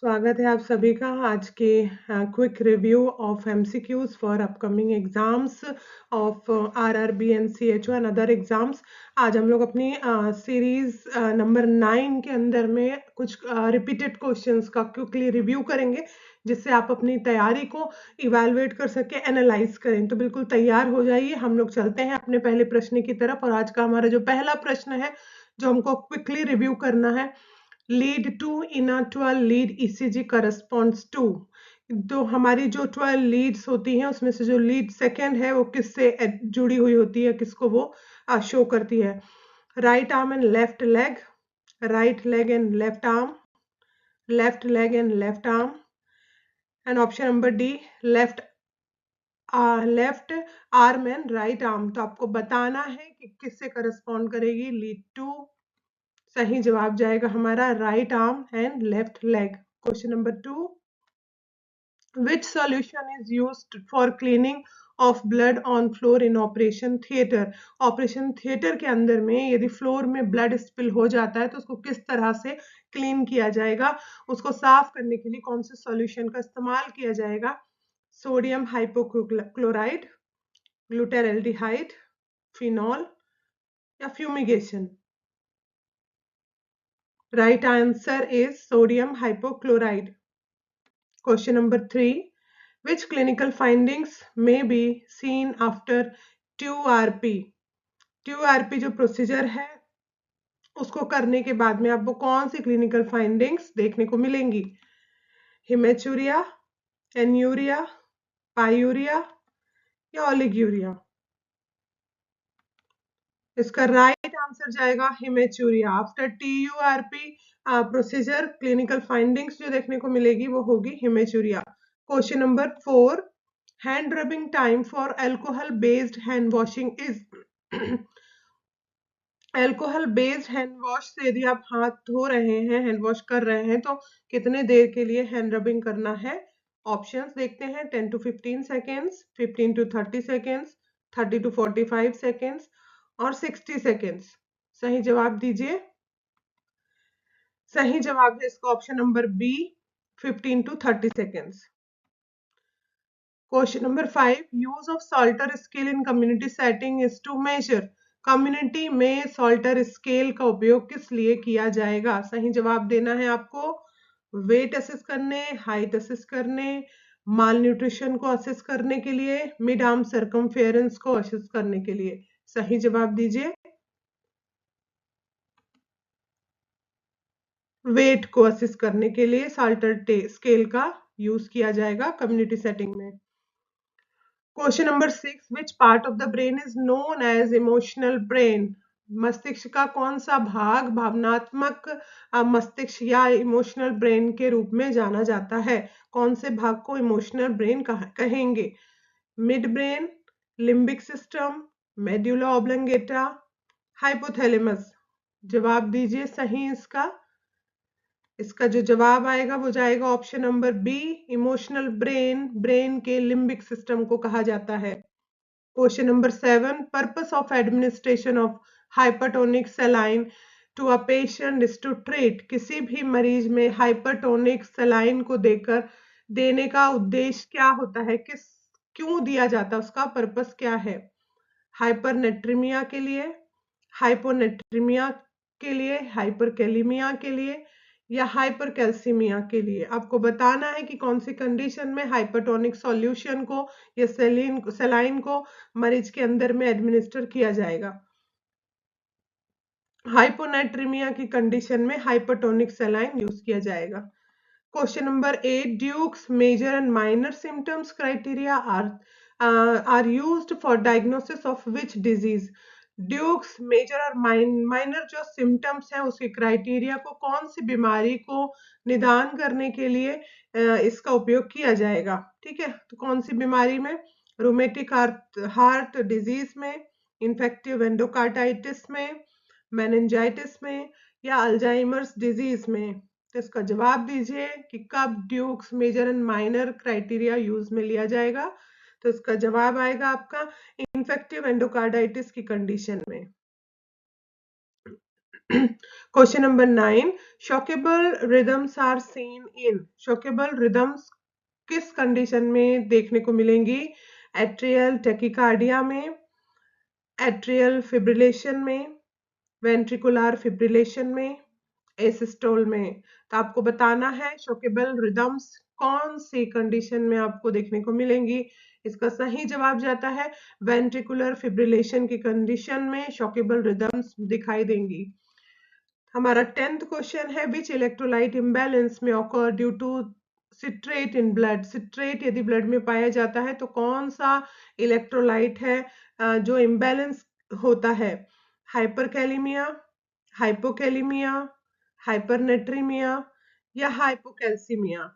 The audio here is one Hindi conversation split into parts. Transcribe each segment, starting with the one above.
स्वागत है आप सभी का आज के quick review of MCQs for upcoming exams of RRB and CHO and other exams. आज हम लोग अपनी सीरीज नंबर 9 के अंदर में कुछ रिपीटेड क्वेश्चंस का क्विकली रिव्यू करेंगे, जिससे आप अपनी तैयारी को इवैल्यूएट कर सके, एनालाइज करें। तो बिल्कुल तैयार हो जाइए, हम लोग चलते हैं अपने पहले प्रश्न की तरफ। और आज का हमारा जो पहला प्रश्न है जो हमको क्विकली रिव्यू करना है, lead two in a 12 lead ECG corresponds to. तो हमारी जो 12 लीड्स होती हैं उसमें से जो लीड सेकेंड है वो किससे जुड़ी हुई होती है, किसको वो शो करती है? Right arm and left leg, right leg and left arm, left leg and left arm, and option number D left left arm and right arm. तो आपको बताना है कि किससे करस्पॉन्ड करेगी लीड टू। सही जवाब जाएगा हमारा right arm and left leg. Question number 2, which solution is used for cleaning of blood on floor in operation theater? Operation theatre के अंदर में यदि फ्लोर में ब्लड स्पिल हो जाता है तो उसको किस तरह से क्लीन किया जाएगा, उसको साफ करने के लिए कौन से सॉल्यूशन का इस्तेमाल किया जाएगा? सोडियम हाइपोक्लोराइड, ग्लूटाराल्डिहाइड, फिनॉल या fumigation? Right answer is sodium hypochloride. Question number 3, which clinical findings may be seen after TURP? TURP जो प्रोसीजर है उसको करने के बाद में आपको कौन सी क्लिनिकल फाइंडिंग्स देखने को मिलेंगी? हिमेचूरिया, एन्यूरिया, पायूरिया या ओलिग्यूरिया? इसका राइट आंसर जाएगा haematuria. After TURP procedure clinical findings जो देखने को मिलेगी वो होगी haematuria. Question number 4, hand rubbing time for alcohol based hand washing is. Alcohol based hand wash से यदि आप हाथ धो रहे हैं, हैंड वॉश कर रहे हैं, तो कितने देर के लिए हैंड रबिंग करना है? ऑप्शंस देखते हैं, 10 to 15 seconds, 15 to 30 seconds, 30 to 45 seconds और 60 सेकेंड्स। सही जवाब दीजिए। सही जवाब है इसका option number B, 15 to 30 seconds. Question number 5, use of Salter scale in community setting is to measure. Community में सॉल्टर स्केल का उपयोग किस लिए किया जाएगा? सही जवाब देना है आपको। वेट असेस करने, हाइट असेस करने, माल न्यूट्रिशन को असेस करने के लिए, मिड आर्म सर्कमफेरेंस को असेस करने के लिए। सही जवाब दीजिए। वेट को असेस करने के लिए सॉल्टर स्केल का यूज किया जाएगा कम्युनिटी सेटिंग में। Question number 6, which part of the brain is known as emotional brain? मस्तिष्क का कौन सा भाग भावनात्मक मस्तिष्क या इमोशनल ब्रेन के रूप में जाना जाता है? कौन से भाग को इमोशनल ब्रेन कहेंगे? Mid brain, limbic system, medulla oblongata, hypothalamus? जवाब दीजिए सही इसका। इसका जो जवाब आएगा वो जाएगा option number B, emotional brain, brain के लिम्बिक सिस्टम को कहा जाता है। Question number 7, purpose of administration of hypertonic saline to a patient is to treat. किसी भी मरीज में हाइपरटोनिक सलाइन को देकर देने का उद्देश्य क्या होता है? क्यों दिया जाता है? उसका पर्पस क्या है? हाइपरनेट्रीमिया के लिए, हाइपोनेट्रीमिया के लिए, हाइपरकैलिमिया के लिए या हाइपरकैल्सीमिया के लिए? आपको बताना है कि कौन सी कंडीशन में हाइपरटोनिक सॉल्यूशन को या सलाइन को मरीज के अंदर में एडमिनिस्टर किया जाएगा। हाइपोनेट्रीमिया की कंडीशन में हाइपरटोनिक सलाइन यूज किया जाएगा। Question number 8, Duke's major and minor symptoms criteria are used for diagnosis of which disease? Duke's major और माइनर जो सिम्टम्स हैं उसके क्राइटेरिया को कौन सी बीमारी को निदान करने के लिए इसका उपयोग किया जाएगा? ठीक है, तो कौन सी बीमारी में? रूमेटिक हार्ट डिजीज में, इन्फेक्टिव एंडोकार्टाइटिस में, मेनिंजाइटिस में या अल्जाइमर्स डिजीज में? तो इसका जवाब दीजिए कि कब Duke's major and minor criteria use में लिया जाएगा। तो इसका जवाब आएगा आपका इन्फेक्टिव एंडोकार्डाइटिस की कंडीशन में। Question number 9, shockable rhythms are seen in, shockable rhythms किस कंडीशन में देखने को मिलेंगी? एट्रियल टेकिकार्डिया में, एट्रियल फिब्रिलेशन में, वेंट्रिकुलर फिब्रिलेशन में, एसिस्टोल में। तो आपको बताना है शॉकेबल रिदम्स कौन सी कंडीशन में आपको देखने को मिलेंगी। इसका सही जवाब जाता है वेंट्रिकुलर फिब्रिलेशन की कंडीशन में शॉकेबल रिदम्स दिखाई देंगी। हमारा 10th क्वेश्चन है, विच इलेक्ट्रोलाइट इम्बैलेंस में occur due to citrate in blood, citrate यदि ब्लड में पाया जाता है तो कौन सा इलेक्ट्रोलाइट है जो इम्बैलेंस होता है? हाइपरकैलिमिया, हाइपोकैलिमिया, हाइपरनेट्रीमिया या हाइपोकैल्सीमिया।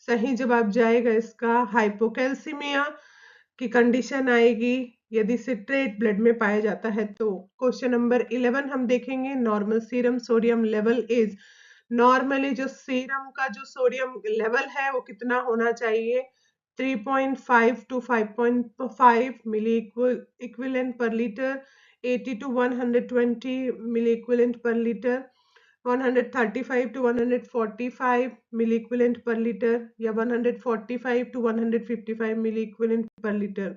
सही जवाब जाएगा इसका हाइपोकैल्सीमिया की कंडीशन आएगी यदि सिट्रेट ब्लड में पाया जाता है तो। क्वेश्चन नंबर 11 हम देखेंगे, normal serum sodium level is, normally जो सीरम का जो सोडियम लेवल है वो कितना होना चाहिए? 3.5 to 5.5 milliequivalent per litre, 80 to 120 milliequivalent per litre, 135 to 145 milliequivalent per litre या 145 to 155 milliequivalent per litre.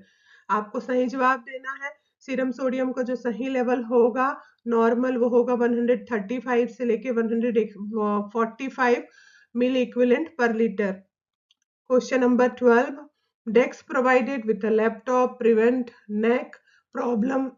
आपको सही जवाब देना है। सीरम सोडियम का जो सही लेवल होगा नॉर्मल वो होगा 135 से लेके 145 milliequivalent per litre. Question number 12, desks provided with a laptop prevent neck problem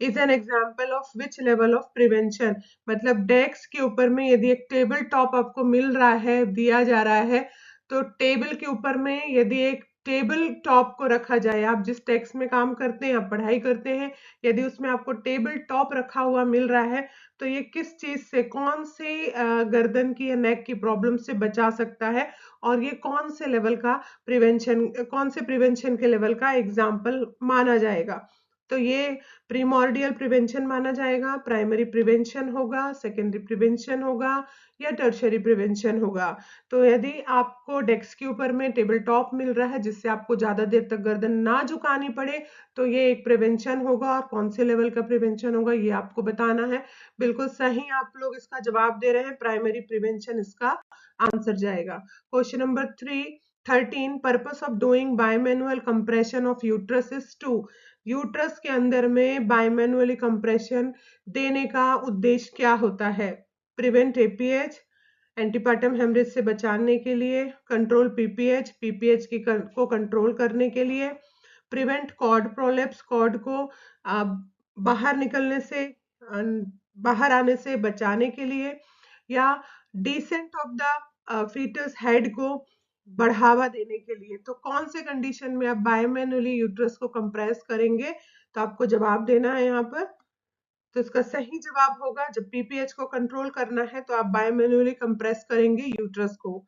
is an example of which level of prevention. मतलब डेस्क के ऊपर में यदि एक टेबल टॉप आपको मिल रहा है, दिया जा रहा है, तो टेबल के ऊपर में यदि एक टेबल टॉप को रखा जाए, आप जिस डेस्क में काम करते हैं, आप पढ़ाई करते हैं, यदि उसमें आपको टेबल टॉप रखा हुआ मिल रहा है तो ये किस चीज से, कौन से गर्दन की या नेक की प्रॉब्लम से बचा सकता है और ये कौन से लेवल का प्रिवेंशन, कौन से प्रिवेंशन के लेवल का एग्जाम्पल माना जाएगा? तो ये प्रीमॉर्डियल प्रिवेंशन माना जाएगा, प्राइमरी प्रिवेंशन होगा, सेकेंडरी प्रिवेंशन होगा या टर्शरी प्रिवेंशन होगा। तो यदि आपको डेस्क के ऊपर में टेबल टॉप मिल रहा है जिससे आपको ज्यादा देर तक गर्दन ना झुकानी पड़े तो ये एक प्रिवेंशन होगा, और कौन से लेवल का प्रिवेंशन होगा ये आपको बताना है। बिल्कुल सही आप लोग इसका जवाब दे रहे हैं, प्राइमरी प्रिवेंशन इसका आंसर जाएगा। Question number 13, purpose of doing bimanual compression of uterus is to, uterus के अंदर में बायमैनुअली कंप्रेशन देने का उद्देश्य क्या होता है? प्रिवेंट एपीएच, एंटीपार्टम हेमरेज से बचाने के लिए, कंट्रोल पीपीएच, पीपीएच की को कंट्रोल करने के लिए, प्रिवेंट कॉर्ड प्रोलेप्स, कॉर्ड को बाहर निकलने से, बाहर आने से बचाने के लिए, या descent of the foetus head को बढ़ावा देने के लिए। तो कौन से कंडीशन में आप बायोमैनुअली यूट्रस को कंप्रेस करेंगे? तो आपको जवाब देना है यहाँ पर। तो इसका सही जवाब होगा जब पीपीएच को कंट्रोल करना है तो आप बायोमैनुअली कंप्रेस करेंगे यूट्रस को।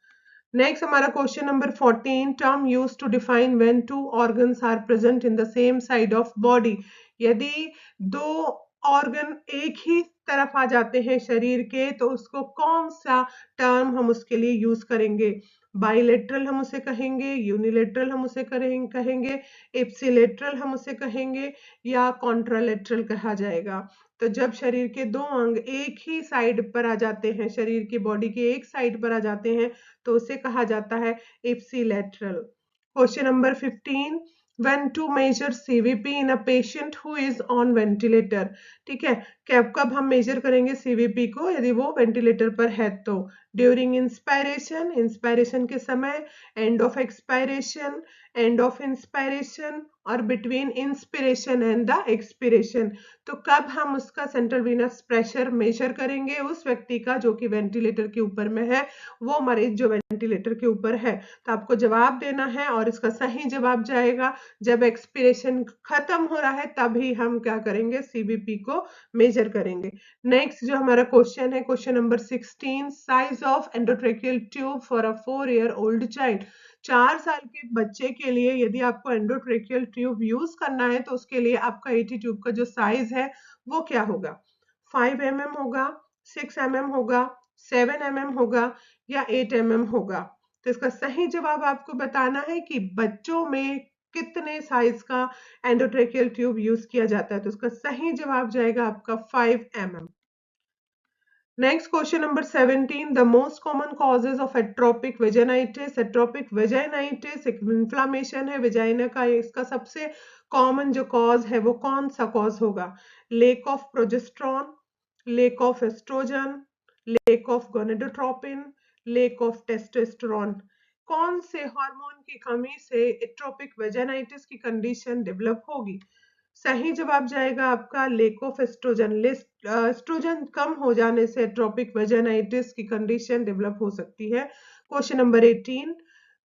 नेक्स्ट हमारा question number 14, term use to define when two organs are present in the same side of body, यदि दो ऑर्गन एक ही तरफ आ जाते हैं शरीर के तो उसको कौन सा टर्म हम उसके लिए यूज करेंगे? बाइलेटरल हम उसे कहेंगे, यूनिलेटरल हम उसे कहेंगे, इप्सिलेटरल हम उसे कहेंगे या कॉन्ट्रालेटरल कहा जाएगा। तो जब शरीर के दो अंग एक ही साइड पर आ जाते हैं, शरीर की बॉडी के एक साइड पर आ जाते हैं तो उसे कहा जाता है ipsilateral. Question number 15, when to measure CVP in a patient who is on ventilator, ठीक है, कब हम मेजर करेंगे CVP को यदि वो वेंटिलेटर पर है तो? ड्यूरिंग इंस्पायरेशन, इंस्पायरेशन के समय, end of expiration, end of inspiration, और between inspiration and the expiration. तो कब हम उसका सेंट्रल वीनस प्रेशर मेजर करेंगे उस व्यक्ति का जो कि वेंटिलेटर के ऊपर में है, वो मरीज जो वेंटिलेटर के ऊपर है। तो आपको जवाब देना है और इसका सही जवाब जाएगा जब एक्सपिरेशन खत्म हो रहा है तभी हम क्या करेंगे, सीबीपी को मेजर करेंगे। नेक्स्ट जो हमारा क्वेश्चन है, question number 16, size of endotracheal tube for a 4-year old child, 4 साल के बच्चे के लिए यदि आपको एंडोट्रेकियल ट्यूब यूज करना है तो उसके लिए आपका एटी ट्यूब का जो साइज है वो क्या होगा? 5 mm होगा, 6 mm होगा, 7 mm होगा या 8 mm होगा? तो इसका सही जवाब आपको बताना है कि बच्चों में कितने साइज का एंडोट्रेकियल ट्यूब यूज किया जाता है? तो इसका सही जवाब जाएगा आपका 5 mm। Next, question number 17. The most common causes of atopic vaginitis. Atopic vaginitis एक inflammation है vagina का, इसका सबसे common जो cause है वो कौन सा cause होगा? Lack of progesterone, lack of estrogen, lack of gonadotropin, lack of testosterone। कौन से हार्मोन की कमी से एट्रोपिक वेजाइटिस की कंडीशन डेवलप होगी? सही जवाब जाएगा आपका लेक ऑफ एस्ट्रोजन। एस्ट्रोजन कम हो जाने से एट्रोपिक वेजाइटिस की कंडीशन डेवलप हो सकती है। Question number 18,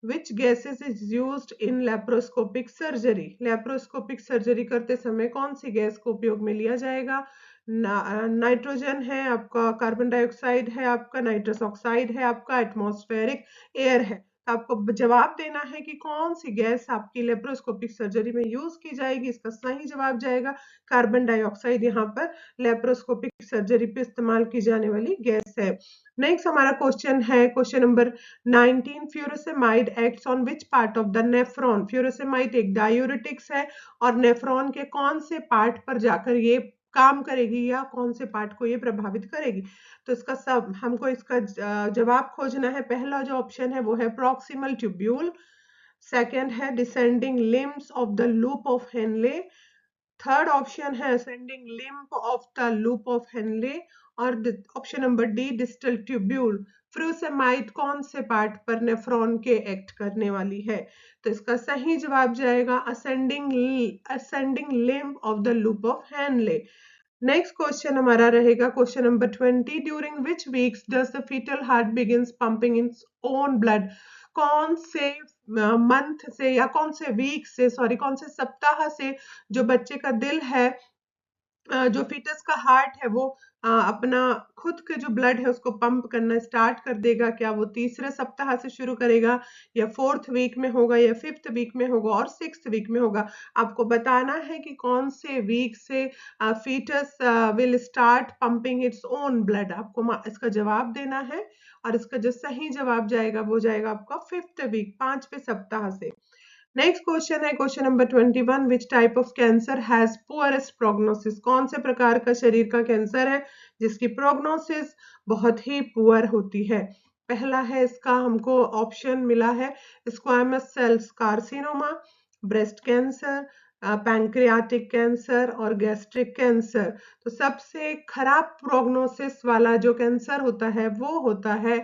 which gases is used in laparoscopic surgery? Laparoscopic surgery करते समय कौन सी गैस को उपयोग में लिया जाएगा? नाइट्रोजन है आपका, कार्बन डाइऑक्साइड है आपका, नाइट्रस ऑक्साइड है आपका, एटमॉस्फेरिक एयर है। आपको जवाब देना है कि कौन सी गैस आपकी लेप्रोस्कोपिक सर्जरी में यूज की जाएगी। इसका सही जवाब जाएगा कार्बन डाइऑक्साइड, यहाँ पर लेप्रोस्कोपिक सर्जरी पे इस्तेमाल की जाने वाली गैस है। नेक्स्ट हमारा क्वेश्चन है question number 19। Furosemide acts on which part of the nephron? Furosemide एक डायूरेटिक्स है और नेफ्रॉन के कौन से पार्ट पर जाकर ये काम करेगी या कौन से पार्ट को ये प्रभावित करेगी? तो इसका सब हमको इसका जवाब खोजना है। पहला जो ऑप्शन है वो है प्रॉक्सिमल ट्यूब्यूल, सेकंड है descending limbs of the loop of Henle, third option है ascending limb of the loop of Henle, और option number D distal tubule. Furosemide कौन से पार्ट पर नेफ्रॉन के एक्ट करने वाली है? तो इसका सही जवाब जाएगा ascending limb of the loop of Henle. Next question हमारा रहेगा question number 20। During which weeks does the foetal heart begins pumping its own blood? कौन से मंथ से या कौन से वीक से, सॉरी कौन से सप्ताह से जो बच्चे का दिल है, जो फीटस का हार्ट है वो अपना खुद के जो ब्लड है उसको पंप करना स्टार्ट कर देगा? क्या वो तीसरे सप्ताह से शुरू करेगा, या फोर्थ वीक में होगा, या फिफ्थ वीक में होगा, और सिक्स्थ वीक में होगा? आपको बताना है कि कौन से वीक से foetus will start pumping its own blood. आपको इसका जवाब देना है, और इसका जो सही जवाब जाएगा वो जाएगा आपका फिफ्थ वीक, 5वें सप्ताह से। नेक्स्ट क्वेश्चन है question number 21। Which type of cancer has poorest prognosis? कौन से प्रकार का शरीर का कैंसर है जिसकी प्रोग्नोसिस बहुत ही पुअर होती है? पहला है इसका हमको ऑप्शन मिला है squamous cell carcinoma, breast cancer, pancreatic cancer और गैस्ट्रिक कैंसर। तो सबसे खराब प्रोग्नोसिस वाला जो कैंसर होता है वो होता है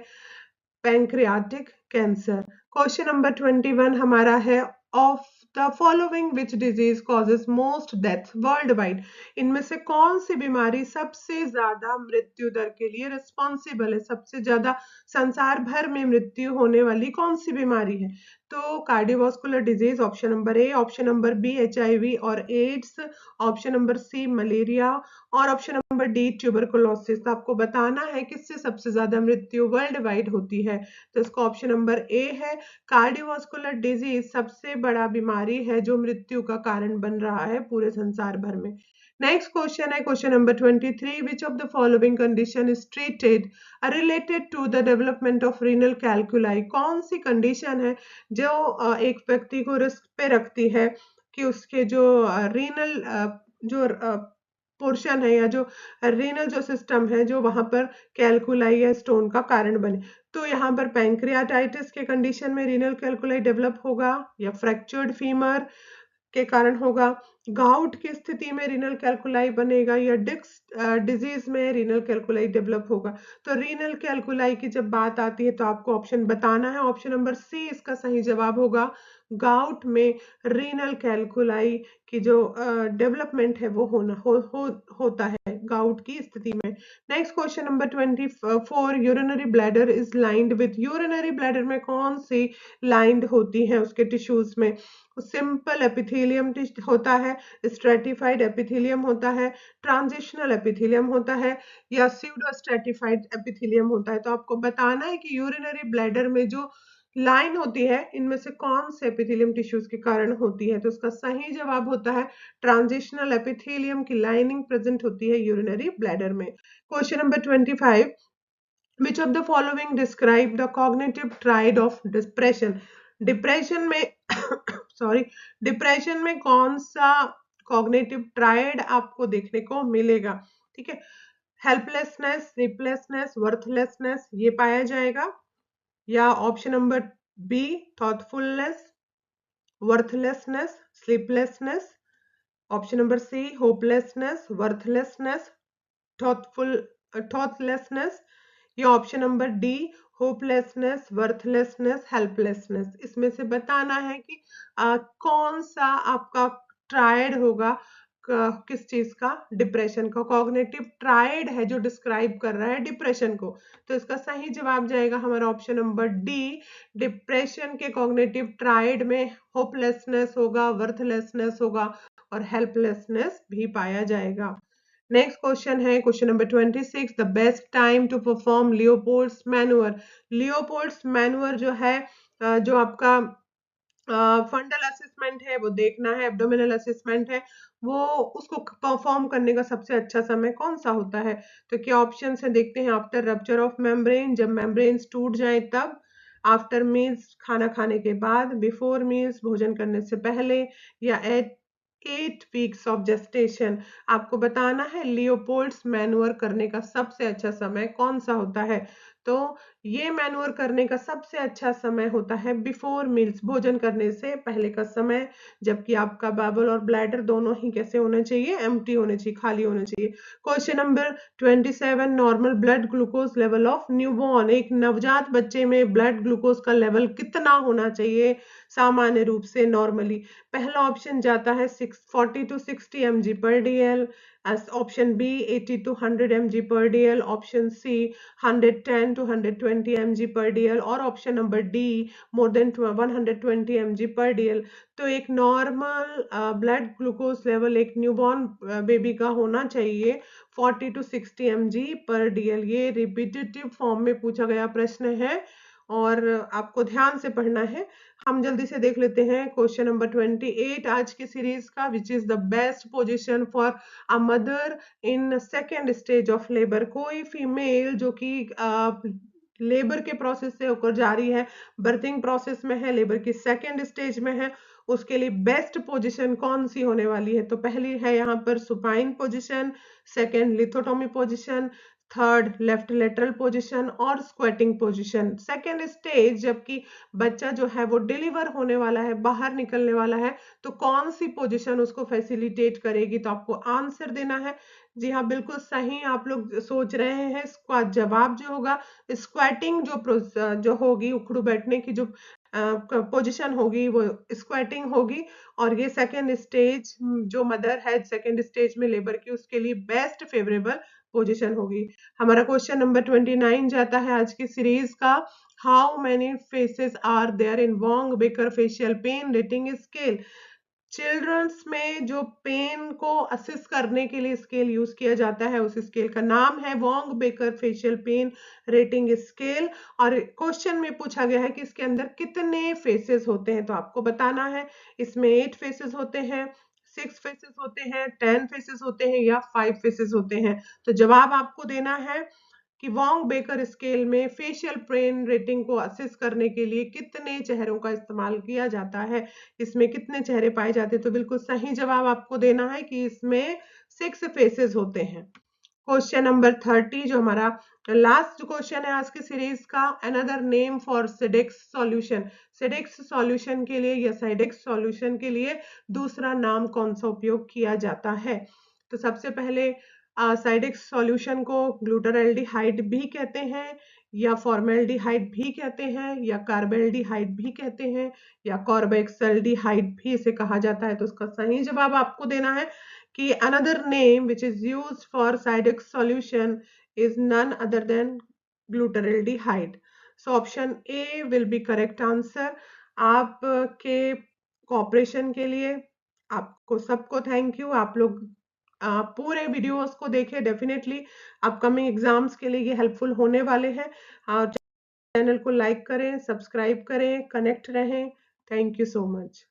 पैंक्रियाटिक कैंसर। क्वेश्चन नंबर 21 हमारा है of the following which disease causes most death world wide? इनमें से कौन सी बीमारी सबसे ज्यादा मृत्यु दर के लिए रिस्पॉन्सिबल है? सबसे ज्यादा संसार भर में मृत्यु होने वाली कौन सी बीमारी है? तो cardiovascular disease option number A, option number B HIV और AIDS, option number C malaria, और ऑप्शन नंबर डी ट्यूबरकुलोसिस। तो आपको बताना है किससे सबसे ज्यादा मृत्यु वर्ल्ड वाइड होती है। तो इसका ऑप्शन नंबर ए है, कार्डियोवास्कुलर डिजीज सबसे बड़ा बीमारी है जो मृत्यु का कारण बन रहा है पूरे संसार भर में। नेक्स्ट क्वेश्चन है question number 23। Which of the following condition is treated related to the development of renal calculi? कौन सी कंडीशन है जो एक व्यक्ति को रिस्क पे रखती है कि उसके जो रीनल जो पोर्शन है या जो रीनल जो सिस्टम है जो वहां पर कैलकुलाई या स्टोन का कारण बने? तो यहाँ पर पैंक्रियाटाइटिस के कंडीशन में रीनल कैलकुलाई डेवलप होगा, या फ्रैक्चर्ड फीमर के कारण होगा, गाउट की स्थिति में रीनल कैलकुलाई बनेगा, या डिस्क डिजीज में रीनल कैलकुलाई डेवलप होगा? तो रीनल कैलकुलाई की जब बात आती है तो आपको ऑप्शन बताना है। ऑप्शन नंबर सी इसका सही जवाब होगा। गाउट में रीनल कैलकुलाई की जो डेवलपमेंट है वो होता है गाउट की स्थिति में। Next question number 24। Urinary bladder is lined with? Urinary bladder में कौन सी लाइंड होती है उसके टिश्यूज में? सिंपल एपिथेलियम होता है, स्ट्रेटिफाइड एपिथेलियम होता है, ट्रांजिशनल एपिथेलियम होता है, या स्यूडो स्ट्रेटिफाइड एपिथेलियम होता है? तो आपको बताना है कि यूरिनरी ब्लैडर में जो लाइन होती है इनमें से कौन से एपिथेलियम टिश्यूज के कारण होती है? तो इसका सही जवाब होता है ट्रांजिशनल एपिथेलियम की लाइनिंग प्रेजेंट होती है यूरिनरी ब्लैडर में। Question number 25। Which of the following describe the cognitive triad of depression? Depression में सॉरी डिप्रेशन में कौन सा कॉग्निटिव ट्रायड आपको देखने को मिलेगा? ठीक है, हेल्पलेसनेस, स्लीपलेसनेस, वर्थलेसनेस ये पाया जाएगा, या option number B thoughtfulness, worthlessness, sleeplessness, option number C hopelessness, worthlessness, thoughtlessness, या option number D hopelessness, worthlessness, helplessness. इसमें से बताना है कि कौन सा आपका ट्रायड होगा, किस चीज का, डिप्रेशन का। कॉग्निटिव ट्रायड है जो डिस्क्राइब कर रहा है डिप्रेशन को, तो इसका सही जवाब जाएगा हमारा ऑप्शन नंबर डी। डिप्रेशन के कॉग्निटिव ट्रायड में होपलेसनेस होगा, वर्थलेसनेस होगा और हेल्पलेसनेस भी पाया जाएगा। नेक्स्ट क्वेश्चन है question number 26, the best time to perform Leopold's manoeuvre. Leopold's manoeuvre जो है, जो आपका फंडल असेसमेंट है वो देखना है, एब्डोमिनल असेसमेंट है, वो उसको परफॉर्म करने का सबसे अच्छा समय कौन सा होता है? तो क्या ऑप्शन है देखते हैं। आफ्टर रप्चर ऑफ मेम्ब्रेन, जब मेम्ब्रेन्स टूट जाए तब, आफ्टर मील्स खाना खाने के बाद, बिफोर मील्स भोजन करने से पहले, या एट 8 वीक्स ऑफ जेस्टेशन। आपको बताना है लियोपोल्ड्स मैन्यूअर करने का सबसे अच्छा समय कौन सा होता है। तो ये मैन्यूअर करने का सबसे अच्छा समय होता है बिफोर मील्स, भोजन करने से पहले का समय, जबकि आपका बावल और ब्लैडर दोनों ही कैसे होने चाहिए, एम्प्टी होने चाहिए, खाली होने चाहिए। Question number 27, normal blood glucose level of newborn. एक नवजात बच्चे में ब्लड ग्लूकोज का लेवल कितना होना चाहिए सामान्य रूप से, नॉर्मली? पहला ऑप्शन जाता है 40 to 60 mg per dl, option B 80 to 100 mg per dl, option C 110 to 120 mg per dl, और option number D more than 120 mg per dl। तो एक नॉर्मल ब्लड ग्लूकोज लेवल एक न्यूबॉर्न बेबी का होना चाहिए 40 to 60 mg per dl। ये रिपीटेटिव फॉर्म में पूछा गया प्रश्न है और आपको ध्यान से पढ़ना है। हम जल्दी से देख लेते हैं क्वेश्चन नंबर 28 आज की सीरीज का, which is the best position for a mother in second stage of labour. कोई फीमेल जो कि लेबर के प्रोसेस से होकर जा रही है, बर्थिंग प्रोसेस में है, लेबर की सेकेंड स्टेज में है, उसके लिए बेस्ट पोजीशन कौन सी होने वाली है? तो पहली है यहाँ पर supine position, second lithotomy position, third left lateral position और स्क्वेटिंग पोजीशन। सेकेंड स्टेज जबकि बच्चा जो है वो डिलीवर होने वाला है, बाहर निकलने वाला है, तो कौन सी पोजीशन उसको फैसिलिटेट करेगी? तो आपको आंसर देना है। जी हाँ, बिल्कुल सही आप लोग सोच रहे हैं। इसका जवाब जो होगा स्क्वेटिंग, जो होगी, उखड़ू बैठने की जो पोजीशन होगी वो स्क्वेटिंग होगी, और ये सेकेंड स्टेज जो मदर है सेकेंड स्टेज में लेबर की, उसके लिए बेस्ट फेवरेबल पोजीशन होगी। हमारा क्वेश्चन नंबर 29 जाता है आज की सीरीज का, how many faces are there in Wong Baker facial pain rating scale. Children's में जो पेन को असिस्ट करने के लिए स्केल यूज किया जाता है, उस स्केल का नाम है Wong Baker facial pain rating scale. और क्वेश्चन में पूछा गया है कि इसके अंदर कितने फेसेस होते हैं, तो आपको बताना है इसमें 8 फेसेस होते हैं, 6 फेसेस होते हैं, 10 फेसेस होते हैं या 5 फेसेस होते हैं। तो जवाब आपको देना है कि वोंग बेकर स्केल में फेशियल पेन रेटिंग को असेस करने के लिए कितने चेहरों का इस्तेमाल किया जाता है, इसमें कितने चेहरे पाए जाते हैं। तो बिल्कुल सही जवाब आपको देना है कि इसमें 6 फेसेस होते हैं। क्वेश्चन नंबर 30 जो हमारा लास्ट क्वेश्चन है आज की सीरीज का, another name for Cidex solution. Cidex solution के लिए या साइडेक्स सॉल्यूशन के लिए दूसरा नाम कौन सा उपयोग किया जाता है? तो सबसे पहले साइडेक्स सॉल्यूशन को ग्लूटाराल्डिहाइड भी कहते हैं, या फॉर्मेल्डिहाइड भी कहते हैं, या कार्बेल्डिहाइड भी कहते हैं, या कार्बोक्सिल्डिहाइड भी इसे कहा जाता है। तो उसका सही जवाब आपको देना है कि another name which is used for Sidex solution is none other than glutaraldehyde. So option A will be correct answer. आपके कॉपरेशन के लिए आपको सबको थैंक यू। आप लोग पूरे वीडियोस को देखें, डेफिनेटली अपकमिंग एग्जाम्स के लिए ये हेल्पफुल होने वाले हैं। और चैनल को लाइक करें, सब्सक्राइब करें, कनेक्ट रहें। Thank you so much.